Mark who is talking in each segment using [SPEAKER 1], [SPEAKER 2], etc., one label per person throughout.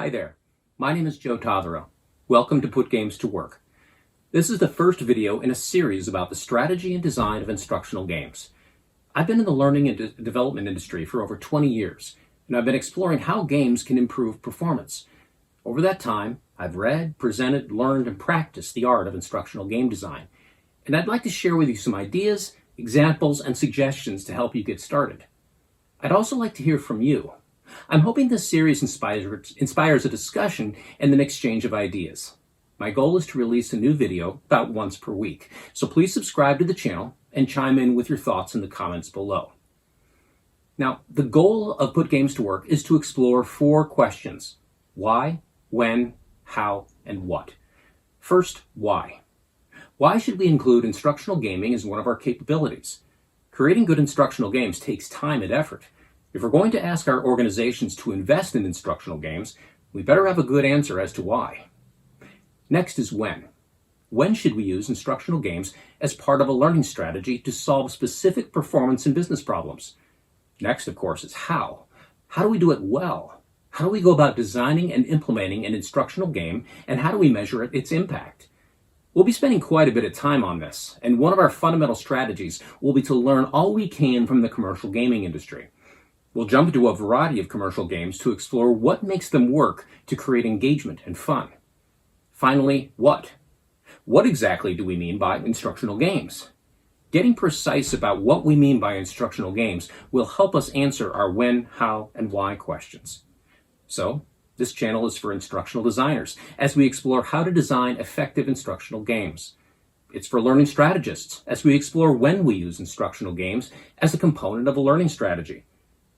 [SPEAKER 1] Hi there, my name is Joe Todaro. Welcome to Put Games to Work. This is the first video in a series about the strategy and design of instructional games. I've been in the learning and development industry for over 20 years, and I've been exploring how games can improve performance. Over that time, I've read, presented, learned, and practiced the art of instructional game design. And I'd like to share with you some ideas, examples, and suggestions to help you get started. I'd also like to hear from you. I'm hoping this series inspires a discussion and an exchange of ideas. My goal is to release a new video about once per week, so please subscribe to the channel and chime in with your thoughts in the comments below. Now, the goal of Put Games to Work is to explore 4 questions: why, when, how, and what. First, why? Why should we include instructional gaming as one of our capabilities? Creating good instructional games takes time and effort. If we're going to ask our organizations to invest in instructional games, we better have a good answer as to why. Next is when. When should we use instructional games as part of a learning strategy to solve specific performance and business problems? Next, of course, is how. How do we do it well? How do we go about designing and implementing an instructional game, and how do we measure its impact? We'll be spending quite a bit of time on this, and one of our fundamental strategies will be to learn all we can from the commercial gaming industry. We'll jump into a variety of commercial games to explore what makes them work to create engagement and fun. Finally, what? What exactly do we mean by instructional games? Getting precise about what we mean by instructional games will help us answer our when, how, and why questions. So, this channel is for instructional designers as we explore how to design effective instructional games. It's for learning strategists as we explore when we use instructional games as a component of a learning strategy.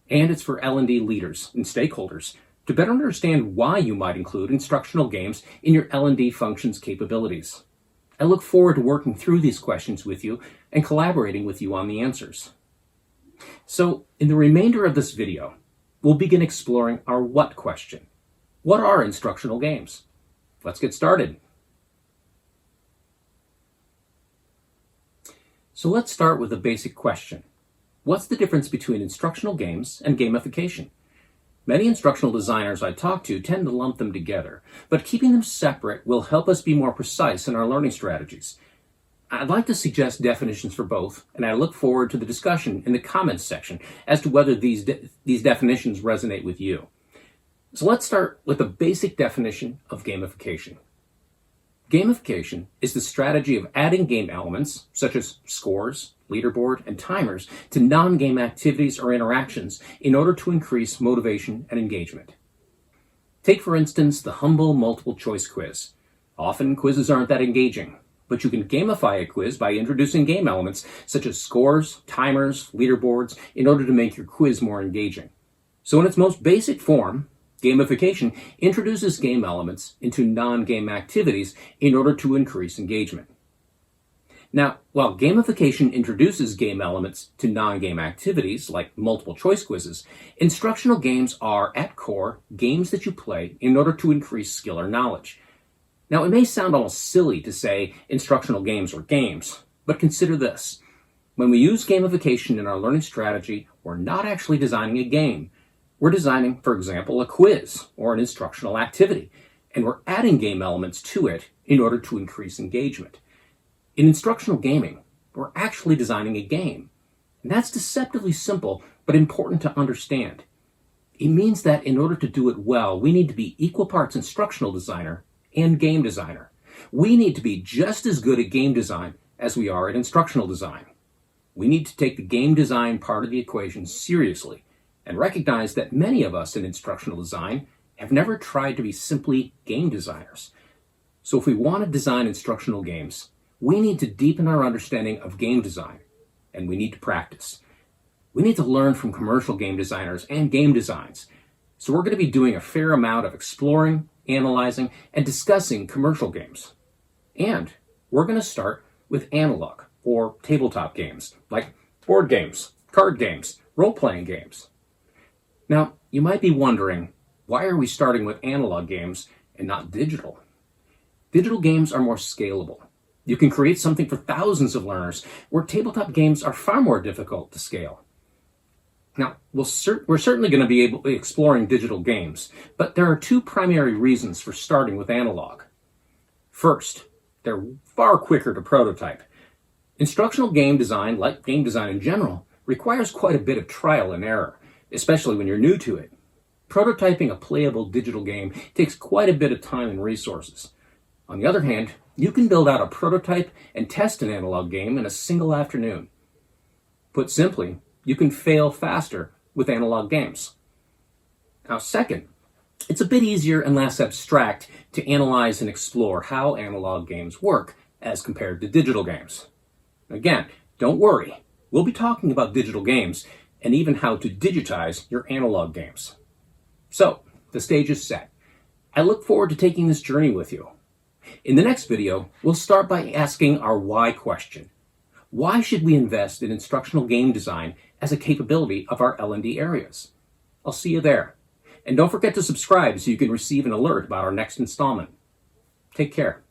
[SPEAKER 1] And it's for L&D leaders and stakeholders to better understand why you might include instructional games in your L&D functions capabilities. I look forward to working through these questions with you and collaborating with you on the answers. So, in the remainder of this video, we'll begin exploring our what question. What are instructional games? Let's get started. So let's start with a basic question. What's the difference between instructional games and gamification? Many instructional designers I talk to tend to lump them together, but keeping them separate will help us be more precise in our learning strategies. I'd like to suggest definitions for both, and I look forward to the discussion in the comments section as to whether these definitions resonate with you. So let's start with a basic definition of gamification. Gamification is the strategy of adding game elements, such as scores, leaderboard, and timers, to non-game activities or interactions in order to increase motivation and engagement. Take, for instance, the humble multiple-choice quiz. Often, quizzes aren't that engaging, but you can gamify a quiz by introducing game elements such as scores, timers, leaderboards, in order to make your quiz more engaging. So in its most basic form, gamification introduces game elements into non-game activities in order to increase engagement. Now, while gamification introduces game elements to non-game activities like multiple choice quizzes, instructional games are, at core, games that you play in order to increase skill or knowledge. Now, it may sound almost silly to say instructional games are games, but consider this. When we use gamification in our learning strategy, we're not actually designing a game. We're designing, for example, a quiz or an instructional activity, and we're adding game elements to it in order to increase engagement. In instructional gaming, we're actually designing a game, and that's deceptively simple but important to understand. It means that in order to do it well, we need to be equal parts instructional designer and game designer. We need to be just as good at game design as we are at instructional design. We need to take the game design part of the equation seriously and recognize that many of us in instructional design have never tried to be simply game designers. So if we want to design instructional games, we need to deepen our understanding of game design, and we need to practice. We need to learn from commercial game designers and game designs. So we're going to be doing a fair amount of exploring, analyzing, and discussing commercial games. And we're going to start with analog or tabletop games, like board games, card games, role-playing games. Now, you might be wondering, why are we starting with analog games and not digital? Digital games are more scalable. You can create something for thousands of learners, where tabletop games are far more difficult to scale. Now, we're certainly going to be exploring digital games, but there are two primary reasons for starting with analog. First, they're far quicker to prototype. Instructional game design, like game design in general, requires quite a bit of trial and error, especially when you're new to it. Prototyping a playable digital game takes quite a bit of time and resources. On the other hand, you can build out a prototype and test an analog game in a single afternoon. Put simply, you can fail faster with analog games. Now, second, it's a bit easier and less abstract to analyze and explore how analog games work as compared to digital games. Again, don't worry. We'll be talking about digital games and even how to digitize your analog games. So, the stage is set. I look forward to taking this journey with you. In the next video, we'll start by asking our why question. Why should we invest in instructional game design as a capability of our L&D areas? I'll see you there. And don't forget to subscribe so you can receive an alert about our next installment. Take care.